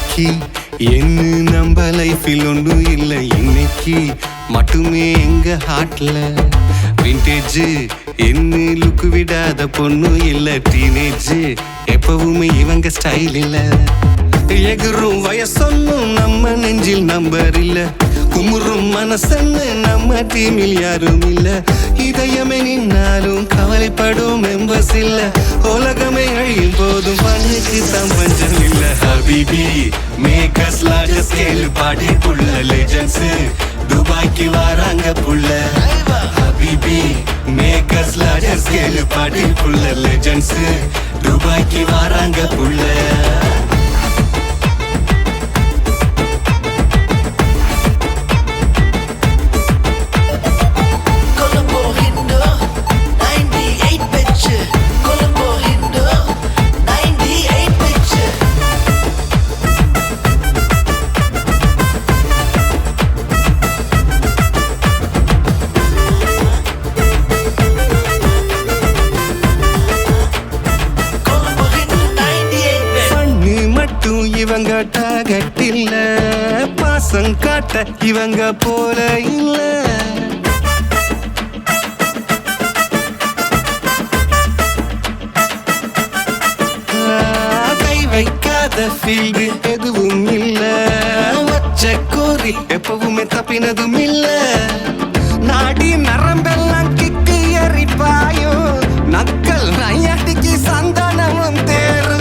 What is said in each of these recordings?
நாளைக்கு என்ன நம்ம லைஃபில் ஒன்றும் இல்லை, இன்னைக்கு மட்டுமே எங்க ஹார்ட்ல விண்டேஜ் என்ன லுக்கு விடாத பொண்ணு இல்ல, டீனேஜ் எப்பவுமே இவங்க ஸ்டைல் இல்ல. எகுறும் வயசொன்னும் நம்ம நெஞ்சில் நம்பர் இல்ல, குமுறும் மனசன்னு நம்ம டீமில் யாரும் இல்ல. இதயமே நின்னாலும் கவலைப்படும் மெம்பர்ஸ் இல்ல, உலகமே அழியும் போதும் பண்ணுக்கு தான் பஞ்சம் இல்ல. Habibi makers large scale party புள்ள லெஜெண்ட்ஸ் துபாய்க்கு வராங்க புள்ள. ஹபிபி மேக்கர்ஸ் லார்ஜ் ஸ்கேல் பாடி புள்ள லெஜெண்ட்ஸ் துபாய்க்கு வராங்க புள்ள. இவங்க டார்கெட் இல்ல, பாசம் காட்ட இவங்க போல இல்ல. கை வைக்காத ஃபீல்டு எதுவும் இல்ல, வச்ச கோரி எப்பவுமே தப்பினதும் இல்ல. நாடி நரம்பெல்லாம் கிக்கு எரிப்பாயோ, நக்கல் நையாட்டிக்கு சந்தானமும் தேரும்.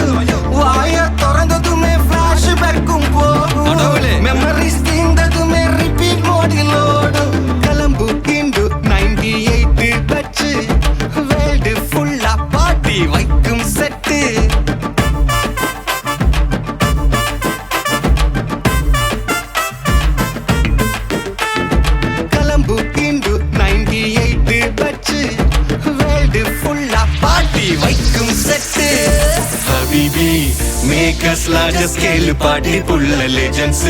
வாய திறந்ததுமே ஃபிளாஷ்பேக்கும் போகும், மெமரிஸ் தீர்ந்ததுமே ரிப்பீட் மோடில் ஓடும். கிளம்பு கிண்டு 98 பச்சு வேல்டு ஃபுல்லா பாட்டி வைக்கும் செட்டு. கிளம்பு கிண்டு 98 பச்சு வேல்டு ஃபுல்லா பாட்டி வைக்கும் செட்டு. ஹபிபி மேக்கர்ஸ் லார்ஜ் ஸ்கேல் பாடி புள்ள லெஜெண்ட்ஸ்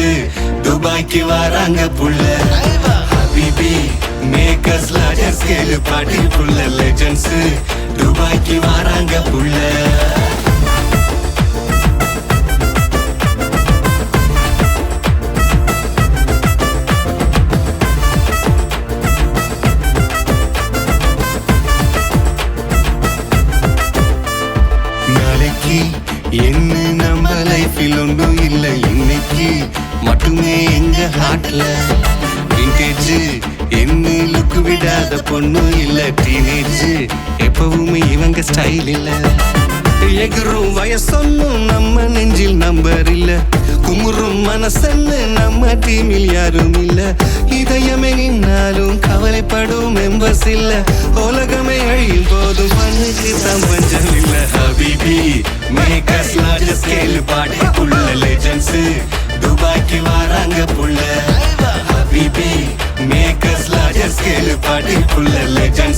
துபாய்க்கு வராங்க புள்ள. ஹபிபி மேக்கர்ஸ் லார்ஜ் ஸ்கேல் பாடி புள்ள லெஜெண்ட்ஸ் துபாய்க்கு வராங்க புள்ள. நாளைக்கு என்ன நம்ம லைஃபில் ஒன்றும் இல்லை, இன்னைக்கு மட்டுமே எங்க ஹார்ட்ல விண்டேஜ் என்ன லுக்கு விடாத பொண்ணு இல்ல, டீனேஜ் எப்பவுமே இவங்க ஸ்டைல் இல்ல. எகுறும் வயசொன்னும் நம்ம நெஞ்சில் நம்பர் இல்ல, குமுறும் மனசன்னு நம்ம டீமில் யாரும் இல்ல. இதயமே நின்னாலும் கவலைப்படும் மெம்பர்ஸ் இல்ல, உலகமே அழியும் போதும் பண்ணுக்கு தான் பஞ்சம் இல்ல. Habibi makers large scale party புள்ள லெஜெண்ட்ஸ் துபாய்க்கு வராங்க புள்ள. ஹபிபி மேக்கர்ஸ் லார்ஜ் ஸ்கேல் பாடி புள்ள லெஜெண்ட்ஸ்